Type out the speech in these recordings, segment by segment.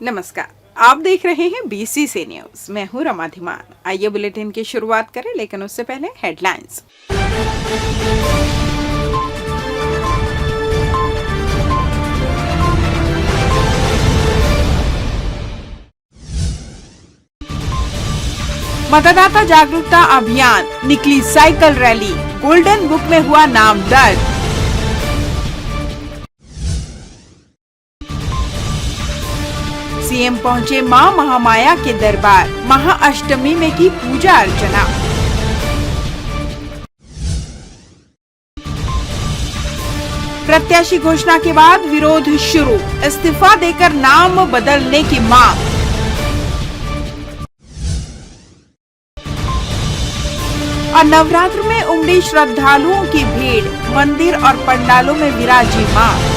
नमस्कार, आप देख रहे हैं बीसीसी न्यूज। मैं हूं रमा धीमान। आइए बुलेटिन की शुरुआत करें, लेकिन उससे पहले हेडलाइंस। मतदाता जागरूकता अभियान, निकली साइकिल रैली, गोल्डन बुक में हुआ नाम दर्ज। सीएम पहुंचे मां महामाया के दरबार, महाअष्टमी में की पूजा अर्चना। प्रत्याशी घोषणा के बाद विरोध शुरू, इस्तीफा देकर नाम बदलने की मांग। और नवरात्र में उमड़ी श्रद्धालुओं की भीड़, मंदिर और पंडालों में विराजी मां।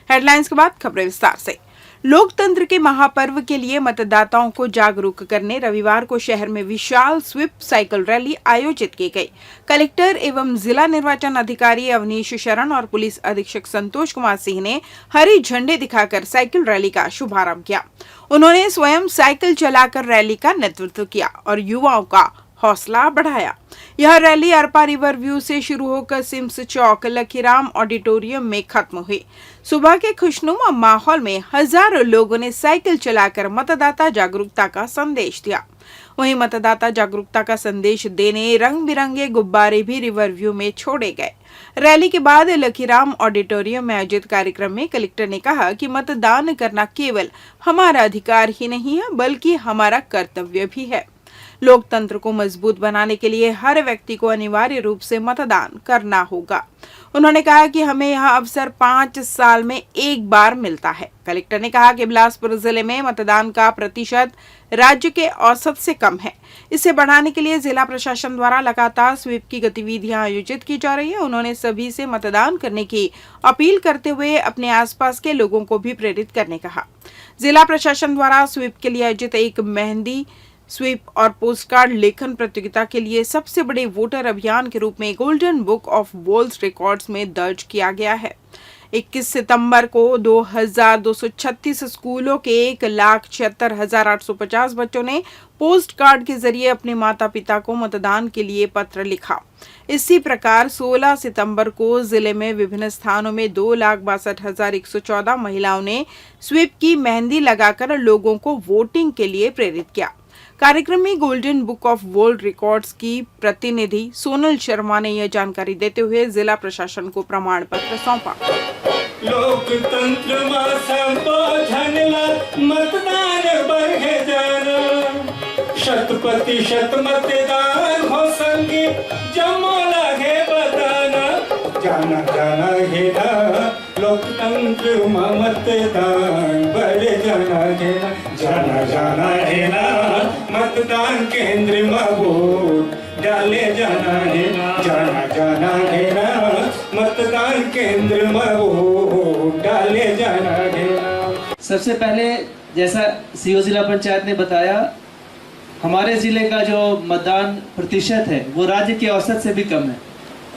हेडलाइंस के बाद खबरें विस्तार से। लोकतंत्र के महापर्व के लिए मतदाताओं को जागरूक करने रविवार को शहर में विशाल स्वीप साइकिल रैली आयोजित की गई। कलेक्टर एवं जिला निर्वाचन अधिकारी अवनीश शरण और पुलिस अधीक्षक संतोष कुमार सिंह ने हरी झंडे दिखाकर साइकिल रैली का शुभारंभ किया। उन्होंने स्वयं साइकिल चलाकर रैली का नेतृत्व किया और युवाओं का हौसला बढ़ाया। यह रैली अरपा रिवर व्यू से शुरू होकर सिम्स चौक लखीराम ऑडिटोरियम में खत्म हुई। सुबह के खुशनुमा माहौल में हजारों लोगों ने साइकिल चलाकर मतदाता जागरूकता का संदेश दिया। वहीं मतदाता जागरूकता का संदेश देने रंग बिरंगे गुब्बारे भी रिवर व्यू में छोड़े गए। रैली के बाद लखीराम ऑडिटोरियम में आयोजित कार्यक्रम में कलेक्टर ने कहा कि मतदान करना केवल हमारा अधिकार ही नहीं है, बल्कि हमारा कर्तव्य भी है। लोकतंत्र को मजबूत बनाने के लिए हर व्यक्ति को अनिवार्य रूप से मतदान करना होगा। उन्होंने कहा कि हमें यह अवसर 5 साल में एक बार मिलता है। कलेक्टर ने कहा कि बिलासपुर जिले में मतदान का प्रतिशत राज्य के औसत से कम है। इसे बढ़ाने के लिए जिला प्रशासन द्वारा लगातार स्वीप की गतिविधियां आयोजित की जा रही है। उन्होंने सभी से मतदान करने की अपील करते हुए अपने आसपास के लोगों को भी प्रेरित करने कहा। जिला प्रशासन द्वारा स्वीप के लिए आयोजित एक मेहंदी स्वीप और पोस्टकार्ड लेखन प्रतियोगिता के लिए सबसे बड़े वोटर अभियान के रूप में golden book of world records में दर्ज किया गया है। 21 सितंबर को 2236 स्कूलों के 1,76,850 बच्चों ने पोस्ट कार्ड के जरिए अपने माता पिता को मतदान के लिए पत्र लिखा। इसी प्रकार 16 सितंबर को जिले में विभिन्न स्थानों में 2,62,114 महिलाओं ने स्वीप की मेहंदी लगाकर लोगों को वोटिंग के लिए प्रेरित किया। कार्यक्रम में golden book of world records की प्रतिनिधि सोनल शर्मा ने यह जानकारी देते हुए जिला प्रशासन को प्रमाण पत्र सौंपा। लोकतंत्र मतदान बढ़े जाना, 100% मतदान हो संगे जमा लगे बताना, जाना जाना है ना लोकतंत्र मतदान बढ़े जाना है ना, जाना जाना है ना मतदान केंद्र में वोट डाले जाना है, जाना जाना है ना मतदान केंद्र में वोट डाले जाना है ना। सबसे पहले जैसा सीओ जिला पंचायत ने बताया, हमारे जिले का जो मतदान प्रतिशत है वो राज्य के औसत से भी कम है।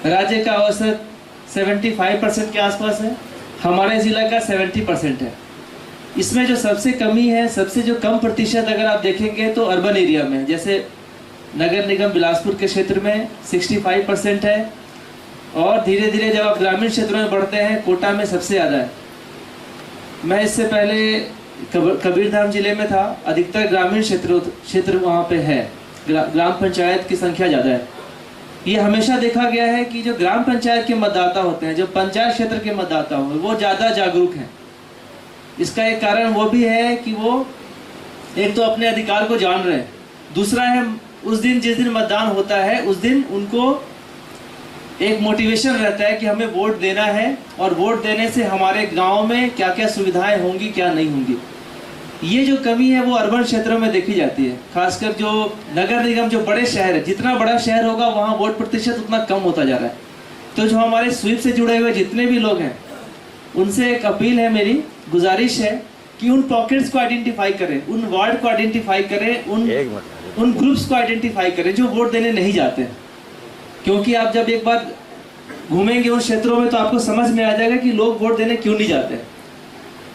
राज्य का औसत 75% के आसपास है, हमारे जिला का 70% है। इसमें जो सबसे कमी है, सबसे जो कम प्रतिशत अगर आप देखेंगे तो अर्बन एरिया में, जैसे नगर निगम बिलासपुर के क्षेत्र में 65% है, और धीरे धीरे जब आप ग्रामीण क्षेत्रों में बढ़ते हैं कोटा में सबसे ज़्यादा है। मैं इससे पहले कबीरधाम जिले में था, अधिकतर ग्रामीण क्षेत्र वहाँ पे है, ग्राम पंचायत की संख्या ज़्यादा है। ये हमेशा देखा गया है कि जो ग्राम पंचायत के मतदाता होते हैं, जो पंचायत क्षेत्र के मतदाता होते हैं, वो ज़्यादा जागरूक हैं। इसका एक कारण वो भी है कि वो एक तो अपने अधिकार को जान रहे हैं, दूसरा है उस दिन जिस दिन मतदान होता है उस दिन उनको एक मोटिवेशन रहता है कि हमें वोट देना है, और वोट देने से हमारे गांव में क्या क्या सुविधाएं होंगी क्या नहीं होंगी। ये जो कमी है वो अर्बन क्षेत्रों में देखी जाती है, खासकर जो नगर निगम जो बड़े शहर है, जितना बड़ा शहर होगा वहाँ वोट प्रतिशत उतना कम होता जा रहा है। तो जो हमारे स्वीप से जुड़े हुए जितने भी लोग हैं उनसे एक अपील है, मेरी गुजारिश है कि उन पॉकेट्स को आइडेंटिफाई करें, उन वार्ड को आइडेंटिफाई करें, उन उन ग्रुप्स को आइडेंटिफाई करें जो वोट देने नहीं जाते हैं, क्योंकि आप जब एक बार घूमेंगे उन क्षेत्रों में तो आपको समझ में आ जाएगा कि लोग वोट देने क्यों नहीं जाते।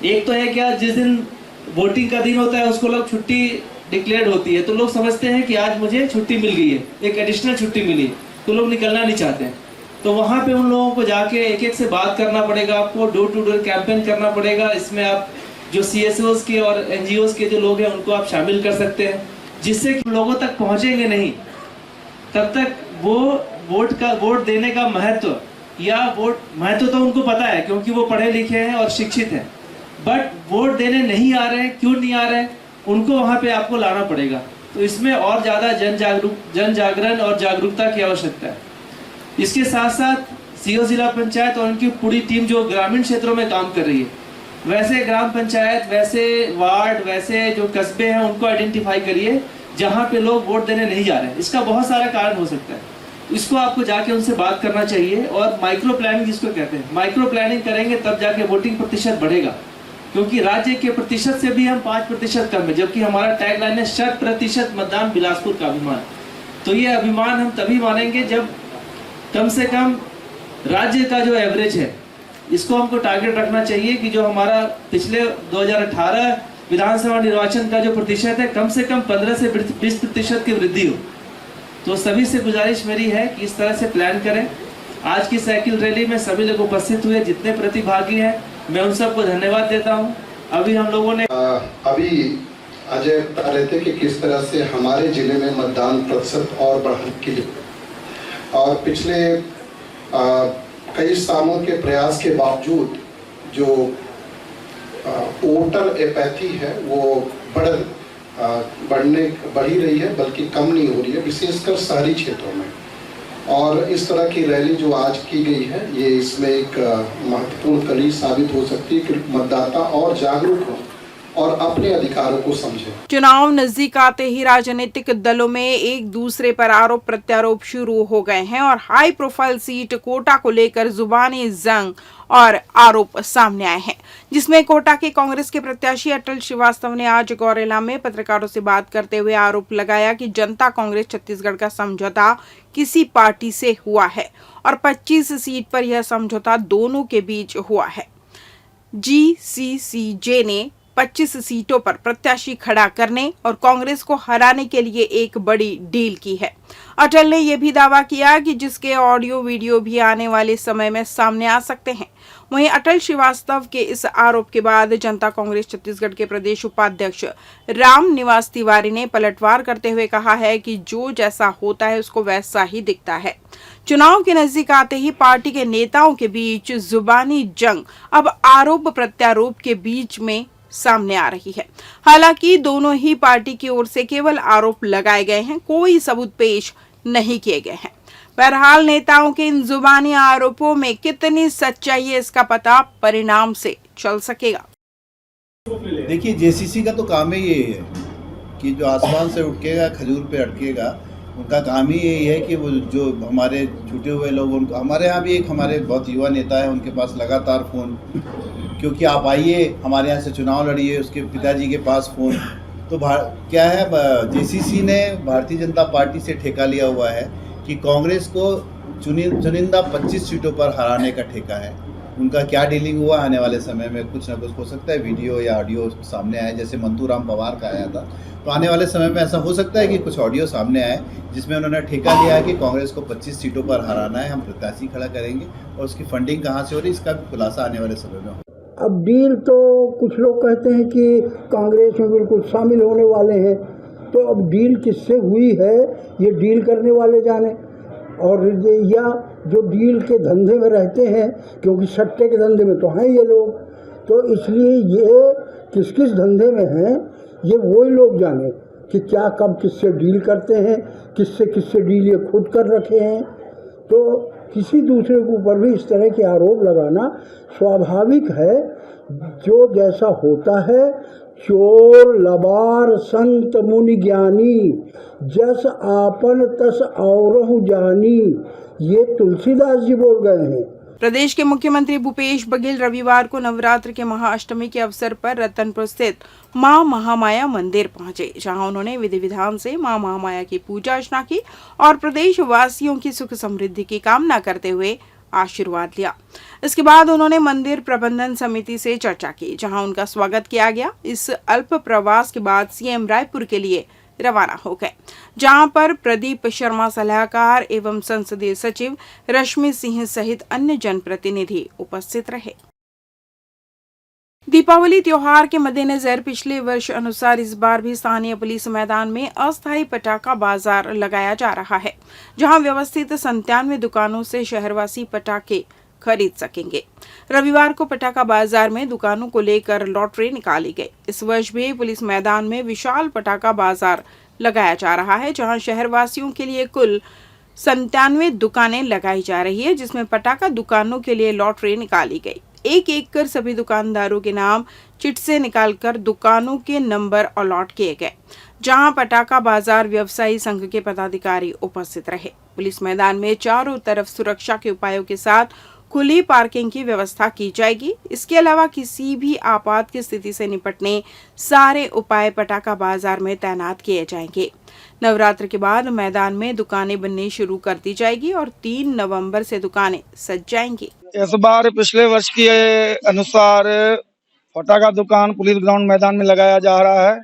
एक तो है क्या, जिस दिन वोटिंग का दिन होता है उसको लोग छुट्टी डिक्लेयर्ड होती है तो लोग समझते हैं कि आज मुझे छुट्टी मिल गई है, एक एडिशनल छुट्टी मिली है, तो लोग निकलना नहीं चाहते हैं। तो वहाँ पे उन लोगों को जाके एक एक से बात करना पड़ेगा, आपको डोर टू डोर कैंपेन करना पड़ेगा। इसमें आप जो CSOs के और NGOs के जो लोग हैं उनको आप शामिल कर सकते हैं, जिससे कि लोगों तक पहुँचेंगे नहीं तब तक वो वोट देने का महत्व या वोट महत्व तो उनको पता है क्योंकि वो पढ़े लिखे हैं और शिक्षित हैं, बट वोट देने नहीं आ रहे हैं, क्यों नहीं आ रहे हैं, उनको वहाँ पे आपको लाना पड़ेगा। तो इसमें और ज़्यादा जन जागरण और जागरूकता की आवश्यकता है। इसके साथ साथ CO जिला पंचायत और उनकी पूरी टीम जो ग्रामीण क्षेत्रों में काम कर रही है, वैसे ग्राम पंचायत, वैसे वार्ड, वैसे जो कस्बे हैं उनको आइडेंटिफाई करिए जहाँ पे लोग वोट देने नहीं जा रहे हैं। इसका बहुत सारा कारण हो सकता है, इसको आपको जाके उनसे बात करना चाहिए। और माइक्रो प्लानिंग जिसको कहते हैं, माइक्रो प्लानिंग करेंगे तब जाके वोटिंग प्रतिशत बढ़ेगा, क्योंकि राज्य के प्रतिशत से भी हम 5% कम है, जबकि हमारा टैगलाइन है 100% मतदान बिलासपुर का अभिमान। तो ये अभिमान हम तभी मानेंगे जब कम से कम राज्य का जो एवरेज है इसको हमको टारगेट रखना चाहिए कि जो हमारा पिछले 2018 विधानसभा निर्वाचन का जो प्रतिशत है कम से कम 15 से 20% की वृद्धि हो। तो सभी से गुजारिश मेरी है कि इस तरह से प्लान करें। आज की साइकिल रैली में सभी लोग उपस्थित हुए, जितने प्रतिभागी हैं मैं उन सबको धन्यवाद देता हूं। अभी हम लोगों ने अभी अजय बता रहे थे कि किस तरह से हमारे जिले में मतदान प्रतिशत और बढ़ने के लिए और पिछले कई सालों के प्रयास के बावजूद जो वोटर एपैथी है वो बढ़ी रही है, बल्कि कम नहीं हो रही है, विशेषकर शहरी क्षेत्रों में। और इस तरह की रैली जो आज की गई है ये इसमें एक महत्वपूर्ण कड़ी साबित हो सकती है कि मतदाता और जागरूक हो और अपने अधिकारों को समझे। चुनाव नजदीक आते ही राजनीतिक दलों में एक दूसरे पर आरोप प्रत्यारोप शुरू हो गए हैं और हाई प्रोफाइल सीट कोटा को लेकर जुबानी जंग और आरोप सामने आए हैं, जिसमें कोटा के कांग्रेस के प्रत्याशी अटल श्रीवास्तव ने आज गौरेला में पत्रकारों से बात करते हुए आरोप लगाया कि जनता कांग्रेस छत्तीसगढ़ का समझौता किसी पार्टी से हुआ है और 25 सीट पर यह समझौता दोनों के बीच हुआ है। GCCJ ने 25 सीटों पर प्रत्याशी खड़ा करने और कांग्रेस को हराने के लिए एक बड़ी डील की है। अटल ने यह भी दावा किया कि जिसके ऑडियो वीडियो भी आने वाले समय में सामने आ सकते हैं। वहीं अटल श्रीवास्तव के इस आरोप के बाद जनता कांग्रेस छत्तीसगढ़ के प्रदेश उपाध्यक्ष राम निवास तिवारी ने पलटवार करते हुए कहा है कि जो जैसा होता है उसको वैसा ही दिखता है। चुनाव के नजदीक आते ही पार्टी के नेताओं के बीच जुबानी जंग अब आरोप प्रत्यारोप के बीच में सामने आ रही है। हालांकि दोनों ही पार्टी की ओर से केवल आरोप लगाए गए हैं, कोई सबूत पेश नहीं किए गए हैं। बहरहाल नेताओं के इन जुबानी आरोपों में कितनी सच्चाई है इसका पता परिणाम से चल सकेगा। देखिए, JCC का तो काम ही यही है कि जो आसमान से उठकेगा खजूर पे अटकेगा। उनका काम ही यही है कि वो जो हमारे छूटे हुए लोग, उनको हमारे यहाँ भी एक हमारे बहुत युवा नेता है, उनके पास लगातार फ़ोन, क्योंकि आप आइए हमारे यहाँ से चुनाव लड़िए, उसके पिताजी के पास फ़ोन। तो क्या है, JCC ने भारतीय जनता पार्टी से ठेका लिया हुआ है कि कांग्रेस को चुनिंदा 25 सीटों पर हराने का ठेका है। उनका क्या डीलिंग हुआ आने वाले समय में कुछ ना कुछ हो सकता है, वीडियो या ऑडियो सामने आए, जैसे मंतूराम पवार का आया था। तो आने वाले समय में ऐसा हो सकता है कि कुछ ऑडियो सामने आए जिसमें उन्होंने ठेका लिया है कि कांग्रेस को 25 सीटों पर हराना है, हम प्रत्याशी खड़ा करेंगे और उसकी फंडिंग कहाँ से हो रही है इसका भी खुलासा आने वाले समय में हो। अब डील तो कुछ लोग कहते हैं कि कांग्रेस में बिल्कुल शामिल होने वाले हैं, तो अब डील किससे हुई है ये डील करने वाले जाने, और या जो डील के धंधे में रहते हैं, क्योंकि सट्टे के धंधे में तो हैं ये लोग, तो इसलिए ये किस किस धंधे में हैं ये वही लोग जाने कि क्या कब किससे डील करते हैं, किससे डील ये खुद कर रखे हैं। तो किसी दूसरे के ऊपर भी इस तरह के आरोप लगाना स्वाभाविक है। जो जैसा होता है, चोर लबार संत मुनि ज्ञानी, जस आपन तस औरहु जानी, ये तुलसीदास जी बोल गए हैं। प्रदेश के मुख्यमंत्री भूपेश बघेल रविवार को नवरात्र के महाअष्टमी के अवसर पर रतनपुर स्थित मां महामाया मंदिर पहुंचे, जहां उन्होंने विधि विधान से मां महामाया की पूजा अर्चना की और प्रदेश वासियों की सुख समृद्धि की कामना करते हुए आशीर्वाद लिया। इसके बाद उन्होंने मंदिर प्रबंधन समिति से चर्चा की, जहां उनका स्वागत किया गया। इस अल्प प्रवास के बाद सीएम रायपुर के लिए रवाना हो गए, जहां पर प्रदीप शर्मा सलाहकार एवं संसदीय सचिव रश्मि सिंह सहित अन्य जनप्रतिनिधि उपस्थित रहे। दीपावली त्योहार के मद्देनजर पिछले वर्ष अनुसार इस बार भी स्थानीय पुलिस मैदान में अस्थायी पटाखा बाजार लगाया जा रहा है, जहां व्यवस्थित 97 दुकानों से शहरवासी पटाखे खरीद सकेंगे। रविवार को पटाखा बाजार में दुकानों को लेकर लॉटरी निकाली गई। इस वर्ष भी पुलिस मैदान में विशाल पटाखा बाजार लगाया जा रहा है, जहां शहरवासियों के लिए कुल 97 दुकानें लगाई जा रही है, जिसमें पटाखा दुकानों के लिए लॉटरी निकाली गई। एक एक कर सभी दुकानदारों के नाम चिट से निकालकर दुकानों के नंबर अलॉट किए गए, जहां पटाखा बाजार व्यवसायी संघ के पदाधिकारी उपस्थित रहे। पुलिस मैदान में चारों तरफ सुरक्षा के उपायों के साथ खुली पार्किंग की व्यवस्था की जाएगी। इसके अलावा किसी भी आपात की स्थिति से निपटने सारे उपाय पटाखा बाजार में तैनात किए जाएंगे। नवरात्र के बाद मैदान में दुकानें बननी शुरू कर दी जाएगी और 3 नवंबर से दुकानें सज जाएंगी। इस बार पिछले वर्ष के अनुसार पटाखा दुकान पुलिस ग्राउंड मैदान में लगाया जा रहा है।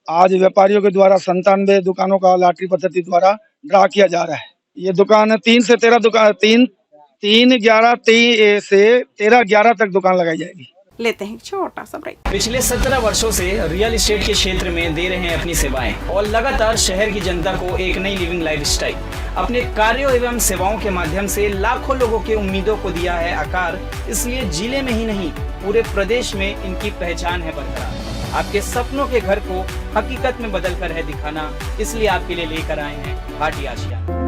आज व्यापारियों के द्वारा 97 दुकानों का लॉटरी पद्धति द्वारा ड्रा किया जा रहा है। ये दुकान 3 से 13 दुकान 3/11 से 13/11 तक दुकान लगाई जाएगी। लेते हैं छोटा सा ब्रेक। पिछले 17 वर्षों से रियल एस्टेट के क्षेत्र में दे रहे हैं अपनी सेवाएं और लगातार शहर की जनता को एक नई लिविंग लाइफस्टाइल। अपने कार्यों एवं सेवाओं के माध्यम से लाखों लोगों की उम्मीदों को दिया है आकार। इसलिए जिले में ही नहीं पूरे प्रदेश में इनकी पहचान है बरकरार। आपके सपनों के घर को हकीकत में बदल कर है दिखाना, इसलिए आपके लिए लेकर आए हैं भाटी आशिया।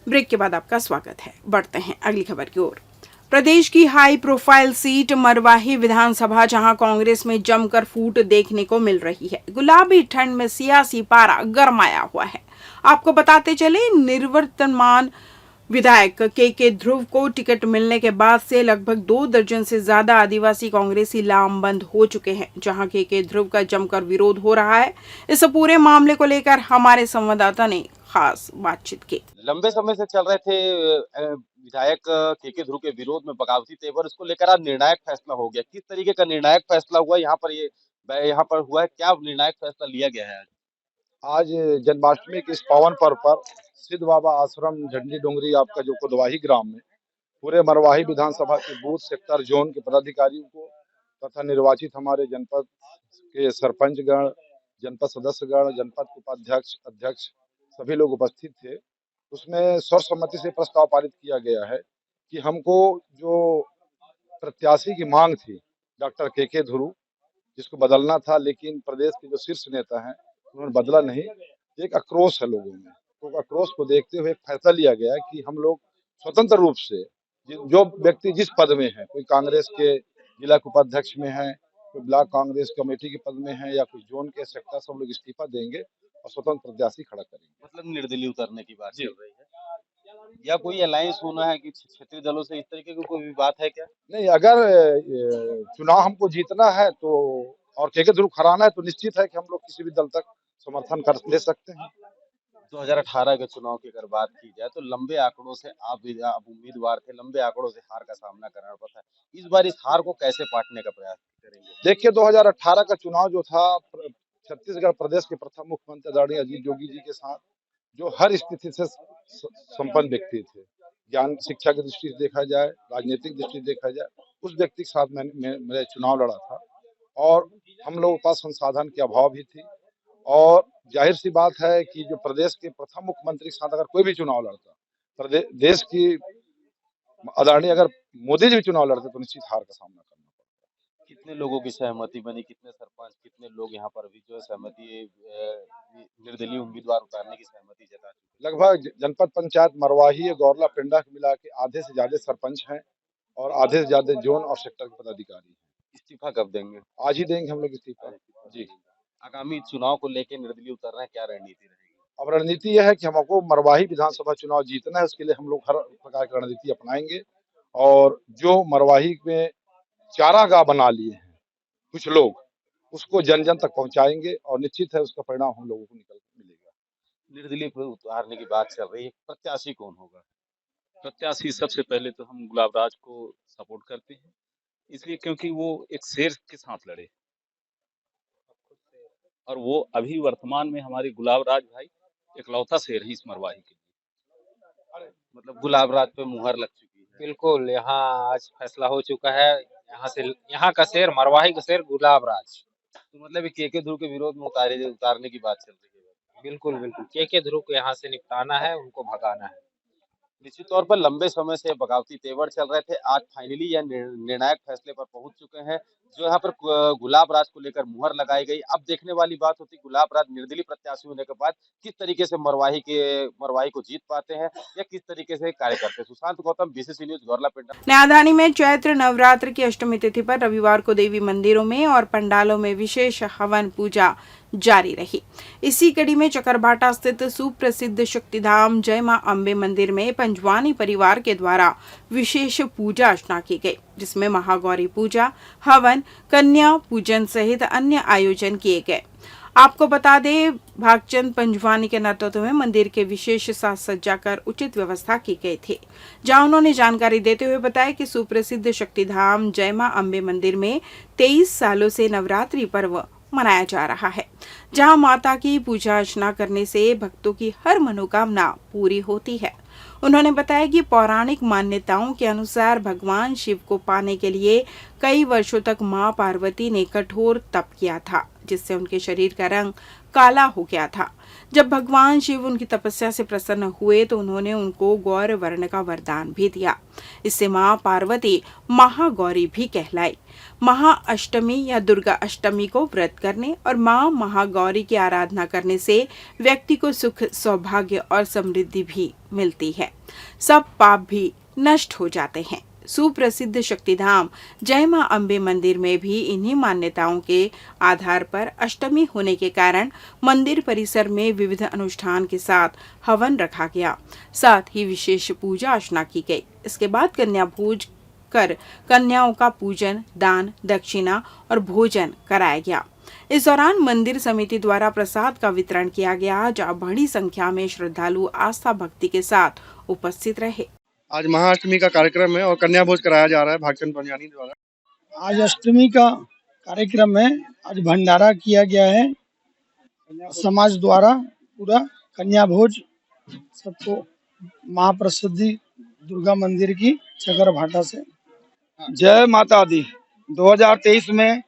ब्रेक के बाद आपका स्वागत है। बढ़ते हैं अगली खबर की ओर। प्रदेश की हाई प्रोफाइल सीट मरवाही विधानसभा, जहां कांग्रेस में जमकर फूट देखने को मिल रही है। गुलाबी ठंड में सियासी पारा गरमाया हुआ है। आपको बताते चले, निवर्तमान विधायक के ध्रुव को टिकट मिलने के बाद से लगभग 2 दर्जन से ज्यादा आदिवासी कांग्रेसी लामबंद हो चुके हैं, जहां के ध्रुव का जमकर विरोध हो रहा है। इस पूरे मामले को लेकर हमारे संवाददाता ने खास बातचीत की। लंबे समय से चल रहे थे विधायक के ध्रुव के विरोध में बगावती तेवर, उसको लेकर आज निर्णायक फैसला हो गया। किस तरीके का निर्णायक फैसला हुआ यहाँ पर, ये यहाँ पर हुआ है, क्या निर्णायक फैसला लिया गया है? आज जन्माष्टमी के इस पावन पर्व पर सिद्ध बाबा आश्रम झंडी डोंगरी आपका जो कोदवाही ग्राम में पूरे मरवाही विधानसभा के बूथ सेक्टर जोन के पदाधिकारियों को तथा निर्वाचित हमारे जनपद के सरपंचगण, जनपद सदस्यगण, जनपद उपाध्यक्ष, अध्यक्ष सभी लोग उपस्थित थे। उसमें सर्वसम्मति से प्रस्ताव पारित किया गया है कि हमको जो प्रत्याशी की मांग थी डॉक्टर के ध्रुव, जिसको बदलना था, लेकिन प्रदेश के जो शीर्ष नेता हैं उन्होंने बदला नहीं। एक आक्रोश है लोगों में, तो आक्रोश को देखते हुए एक फैसला लिया गया है कि हम लोग स्वतंत्र रूप से जो व्यक्ति जिस पद में है, कोई कांग्रेस के जिला उपाध्यक्ष में है, कोई ब्लॉक कांग्रेस कमेटी के पद में है, या कोई जोन के सेक्टर, सब लोग इस्तीफा देंगे और स्वतंत्र प्रत्याशी खड़ा करेंगे। मतलब निर्दलीय उतरने की बात चल रही है या कोई अलायंस होना है कि क्षेत्रीय दलों से, इस तरीके की कोई भी बात है क्या? नहीं, अगर चुनाव हमको जीतना है तो और के ध्रुव खराना है तो निश्चित है कि हम लोग किसी भी दल तक समर्थन कर ले सकते हैं। 2018 के चुनाव की अगर बात की जाए तो लंबे आंकड़ों से आप उम्मीदवार थे, लंबे आंकड़ों से हार का सामना करना पड़ा। इस बार इस हार को कैसे पाटने का प्रयास करेंगे? देखिए, 2018 का चुनाव जो था, छत्तीसगढ़ प्रदेश के प्रथम मुख्यमंत्री आदरणीय अजीत जोगी जी के साथ जो हर स्थिति से संपन्न व्यक्ति थे, ज्ञान शिक्षा की दृष्टि से देखा जाए, राजनीतिक दृष्टि से देखा जाए, उस व्यक्ति के साथ मैंने चुनाव लड़ा था और हम लोगों के पास संसाधन की अभाव भी थी। और जाहिर सी बात है कि जो प्रदेश के प्रथम मुख्यमंत्री के साथ अगर कोई भी चुनाव लड़ता, देश की आदरणीय अगर मोदी जी भी चुनाव लड़ते तो निश्चित हार का सामना करना पड़ता। कितने लोगों की सहमति बनी, कितने सरपंच, कितने लोग यहाँ पर अभी जो है सहमति, निर्दलीय उम्मीदवार उतारने की सहमति जता चुके? लगभग जनपद पंचायत मरवाही, गौरला, पिंडा के मिला के आधे से ज्यादा सरपंच हैं और आधे से ज्यादा जोन और सेक्टर के पदाधिकारी हैं। इस्तीफा कब देंगे? आज ही देंगे हम लोग इस्तीफा जी। आगामी चुनाव को लेकर निर्दलीय उतर रहे हैं, क्या रणनीति रहेगी? अब रणनीति यह है कि हमको मरवाही विधानसभा चुनाव जीतना है, उसके लिए हम लोग हर प्रकार की रणनीति अपनाएंगे। और जो मरवाही में चारागाह बना लिए हैं कुछ लोग, उसको जन जन तक पहुंचाएंगे और निश्चित है उसका परिणाम हम लोगों को मिलेगा। निर्दलीय पर उतारने की बात चल रही है, प्रत्याशी कौन होगा? प्रत्याशी सबसे पहले तो हम गुलाब राज को सपोर्ट करते हैं, इसलिए क्योंकि वो एक शेर के साथ लड़े और वो अभी वर्तमान में हमारे गुलाब राज भाई इकलौता शेर है इस मरवाही के लिए। मतलब गुलाब राज पे मुहर लग चुकी है। बिल्कुल, यहाँ आज फैसला हो चुका है। यहाँ का शेर, मरवाही का शेर गुलाब राज। तो मतलब के ध्रुव के विरोध में उतारने की बात चल रही है। बिल्कुल बिल्कुल, के ध्रुव को यहाँ से निपटाना है, उनको भगाना है। निश्चित तौर पर लंबे समय से बगावती तेवर चल रहे थे, आज फाइनली यह निर्णायक फैसले पर पहुंच चुके हैं, जो यहाँ पर गुलाब राज को लेकर मुहर लगाई गई। अब देखने वाली बात होती गुलाब राज निर्दलीय प्रत्याशी होने के बाद किस तरीके से मरवाही को जीत पाते हैं या किस तरीके से कार्य करते हैं। सुशांत गौतम, बीसीसी न्यूज, गौरला, पिंडा। नयाधानी में चैत्र नवरात्र की अष्टमी तिथि पर रविवार को देवी मंदिरों में और पंडालों में विशेष हवन पूजा जारी रही। इसी कड़ी में चकरभाटा स्थित सुप्रसिद्ध शक्तिधाम जय मां अम्बे मंदिर में पंजवानी परिवार के द्वारा विशेष पूजा अर्चना की गई, जिसमें महागौरी पूजा, हवन, कन्या पूजन सहित अन्य आयोजन किए गए। आपको बता दें, भागचंद पंजवानी के नेतृत्व में मंदिर के विशेष साज सज्जा कर उचित व्यवस्था की गई थी, जहां उन्होंने जानकारी देते हुए बताया कि सुप्रसिद्ध शक्तिधाम जय मां अम्बे मंदिर में 23 सालों से नवरात्रि पर्व मनाया जा रहा है, जहां माता की पूजा अर्चना करने से भक्तों की हर मनोकामना पूरी होती है। उन्होंने बताया कि पौराणिक मान्यताओं के अनुसार भगवान शिव को पाने के लिए कई वर्षों तक मां पार्वती ने कठोर तप किया था, जिससे उनके शरीर का रंग काला हो गया था। जब भगवान शिव उनकी तपस्या से प्रसन्न हुए तो उन्होंने उनको गौर वर्ण का वरदान भी दिया। इससे मां पार्वती महागौरी भी कहलाई। महाअष्टमी या दुर्गा अष्टमी को व्रत करने और मां महागौरी की आराधना करने से व्यक्ति को सुख, सौभाग्य और समृद्धि भी मिलती है। सब पाप भी नष्ट हो जाते हैं। सुप्रसिद्ध शक्तिधाम जय मां अम्बे मंदिर में भी इन्हीं मान्यताओं के आधार पर अष्टमी होने के कारण मंदिर परिसर में विविध अनुष्ठान के साथ हवन रखा गया, साथ ही विशेष पूजा अर्चना की गई। इसके बाद कन्या भोज कर कन्याओं का पूजन, दान, दक्षिणा और भोजन कराया गया। इस दौरान मंदिर समिति द्वारा प्रसाद का वितरण किया गया, जहां बड़ी संख्या में श्रद्धालु आस्था भक्ति के साथ उपस्थित रहे। आज महाअष्टमी का कार्यक्रम है और कन्या भोज कराया जा रहा है भागचंद पंजानी द्वारा। आज अष्टमी का कार्यक्रम है, आज भंडारा किया गया है समाज द्वारा। पूरा कन्या भोज सबको महाप्रसिद्धि दुर्गा मंदिर की चकर भाटा से। जय माता दी। 2023 में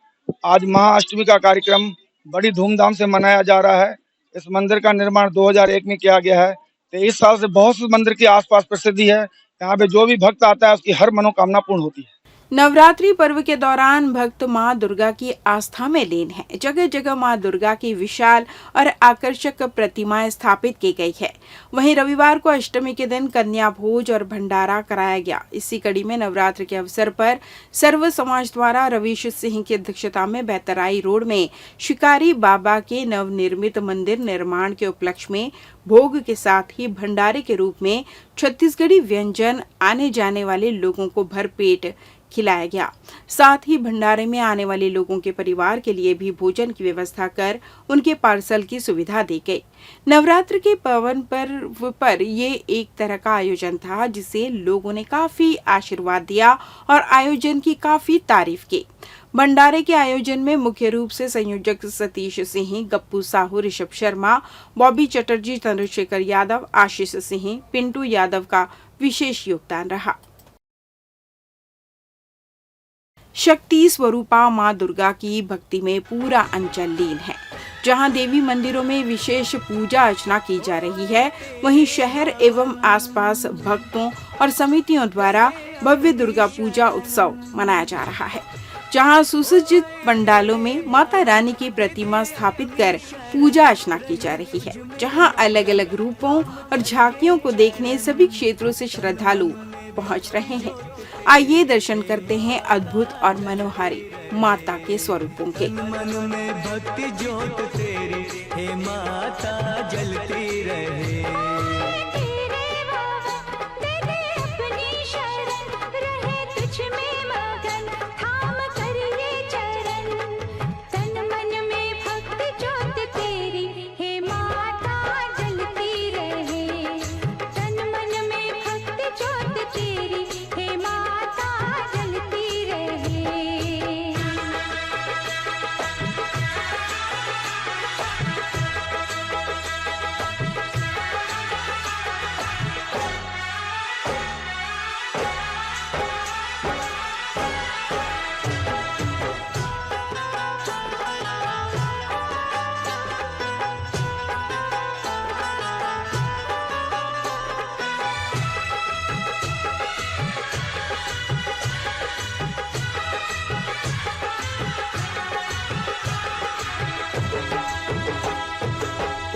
आज महाअष्टमी का कार्यक्रम बड़ी धूमधाम से मनाया जा रहा है। इस मंदिर का निर्माण 2001 में किया गया है। 23 साल से बहुत से मंदिर के आसपास प्रसिद्धि है। यहाँ पे जो भी भक्त आता है उसकी हर मनोकामना पूर्ण होती है। नवरात्रि पर्व के दौरान भक्त मां दुर्गा की आस्था में लीन है। जगह जगह मां दुर्गा की विशाल और आकर्षक प्रतिमाएं स्थापित की गई है। वहीं रविवार को अष्टमी के दिन कन्या भोज और भंडारा कराया गया। इसी कड़ी में नवरात्र के अवसर पर सर्व समाज द्वारा रवीश सिंह की अध्यक्षता में बेहतराई रोड में शिकारी बाबा के नवनिर्मित मंदिर निर्माण के उपलक्ष्य में भोग के साथ ही भंडारे के रूप में छत्तीसगढ़ी व्यंजन आने जाने वाले लोगों को भरपेट खिलाया गया। साथ ही भंडारे में आने वाले लोगों के परिवार के लिए भी भोजन की व्यवस्था कर उनके पार्सल की सुविधा दी गई। नवरात्र के पावन पर्व पर ये एक तरह का आयोजन था, जिसे लोगों ने काफी आशीर्वाद दिया और आयोजन की काफी तारीफ की। भंडारे के आयोजन में मुख्य रूप से संयोजक सतीश सिंह, गप्पू साहू, ऋषभ शर्मा, बॉबी चटर्जी, चंद्रशेखर यादव, आशीष सिंह, पिंटू यादव का विशेष योगदान रहा। शक्ति स्वरूपा मां दुर्गा की भक्ति में पूरा अंचल लीन है। जहां देवी मंदिरों में विशेष पूजा अर्चना की जा रही है, वहीं शहर एवं आसपास भक्तों और समितियों द्वारा भव्य दुर्गा पूजा उत्सव मनाया जा रहा है। जहां सुसज्जित पंडालों में माता रानी की प्रतिमा स्थापित कर पूजा अर्चना की जा रही है। जहां अलग अलग रूपों और झांकियों को देखने सभी क्षेत्रों से श्रद्धालु पहुंच रहे हैं। आइए दर्शन करते हैं अद्भुत और मनोहारी माता के स्वरूपों के। मन में भक्ति ज्योत तेरी हे माता जलती रहे।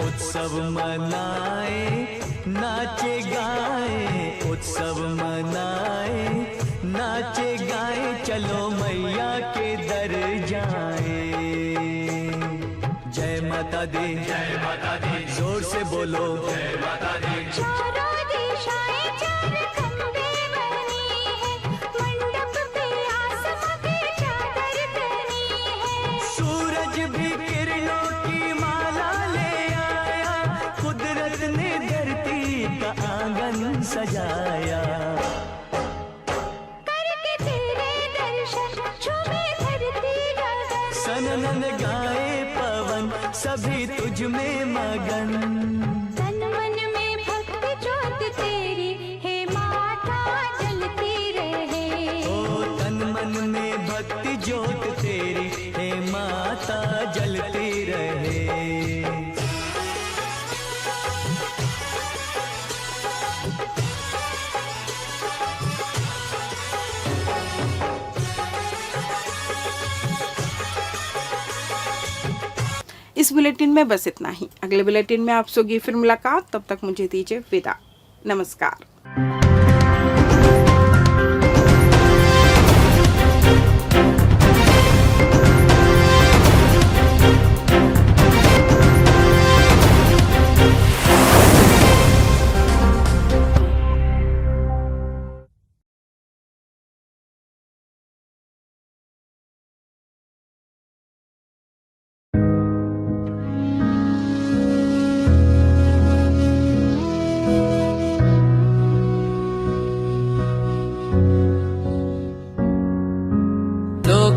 उत्सव मनाए नाचे गाए, उत्सव मनाए नाचे गाए, चलो मैया के दर जाए। जय माता दी, जय माता दी, जोर से बोलो जय माता दी। सूरज भी किरणों की माला ले आया, कुदरत ने धरती का आंगन सजाया। करके तेरे दर्शन छुपे धरती गगन, सनन गाए पवन सभी तुझ में मगन। तन मन में भक्ति ज्योत तेरी हे माता जलती रहे। ओ तन मन में भक्ति ज्योत तेरी हे माता जलती रहे। इस बुलेटिन में बस इतना ही। अगले बुलेटिन में आपसे होगी फिर मुलाकात। तब तक मुझे दीजिए विदा। नमस्कार।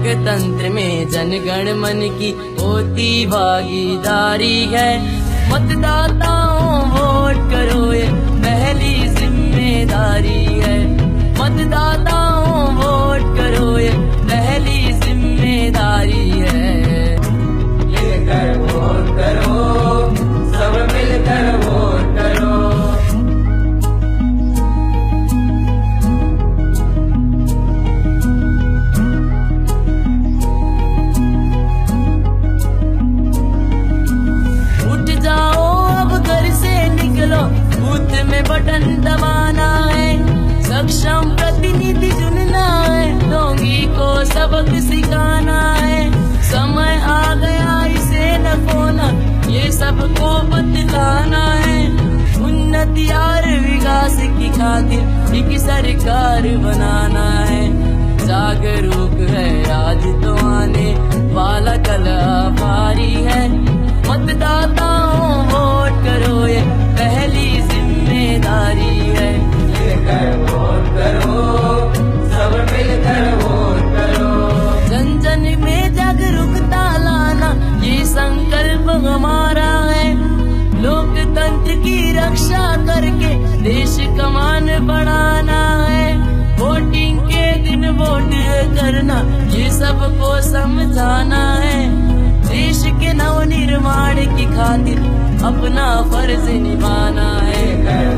लोकतंत्र में जनगण मन की होती भागीदारी है। मतदाताओं वोट करो ये पहली जिम्मेदारी है। मतदाताओं वोट करो ये पहली जिम्मेदारी है। मिलकर वोट करो, सब मिलकर वोट करो। उठ जाओ अब घर से निकलो, बूथ में बटन दबाना है। सक्षम प्रतिनिधि चुनना है, ढोंगी को सबक सिखाना है। समय आ गया इसे न खोना, ये सबको बतलाना है। उन्नति और विकास की खातिर एक सरकार बनाना है। जागरूक है आज तो आने वाला कल आभारी है। मतदाताओं वोट करो ये पहली जिम्मेदारी है। मिलकर वोट करो, सब मिलकर वोट करो। जन जन में जागरूकता लाना ये संकल्प हमारा है। लोकतंत्र की रक्षा करके देश का मान बढ़ाना है। वोटिंग के दिन वोट करना ये सबको समझाना है। देश के नवनिर्माण की खातिर अपना फर्ज निभाना है।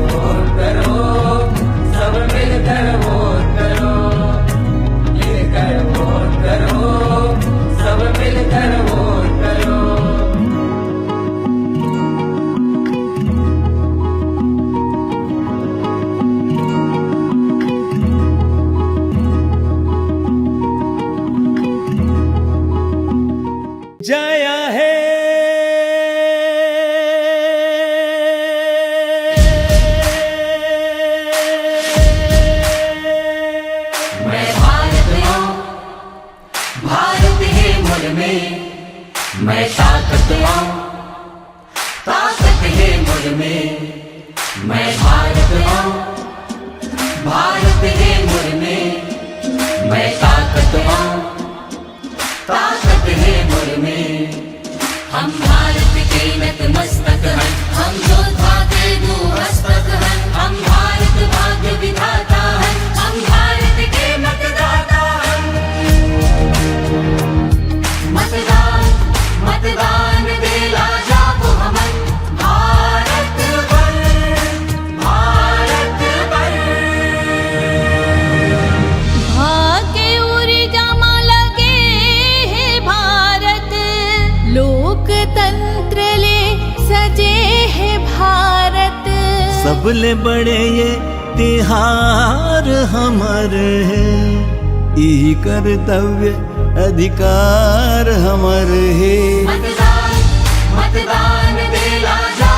वोट करो, सब मिलकर वोट करो। मिलकर वोट करो, सब मिलकर वोट करो। जया है मैं भारत हूँ, भारत है मुझ में। मैं ताकत हूँ, ताकत है मुझ में। मैं भारत हूँ, भारत है मुझ में। मैं ताकत हूँ, ताकत है मुझ में। हम भारत के नतमस्तक हैं, हम योद्धा के दूरस्तक हैं। हम भारत भाग्य विधाता हैं, हम भारत के मतदाता हैं। मतदान मतदान देला जापो हमन, भारत बल, भारत बल। भाग्य उरी जमा लगे है भारत, लोकतंत्र ले सजे है भारत। सबले बड़े ये तिहार हमारे है, ई कर्तव्य अधिकार हमारे है। मतदान मतदान देला जा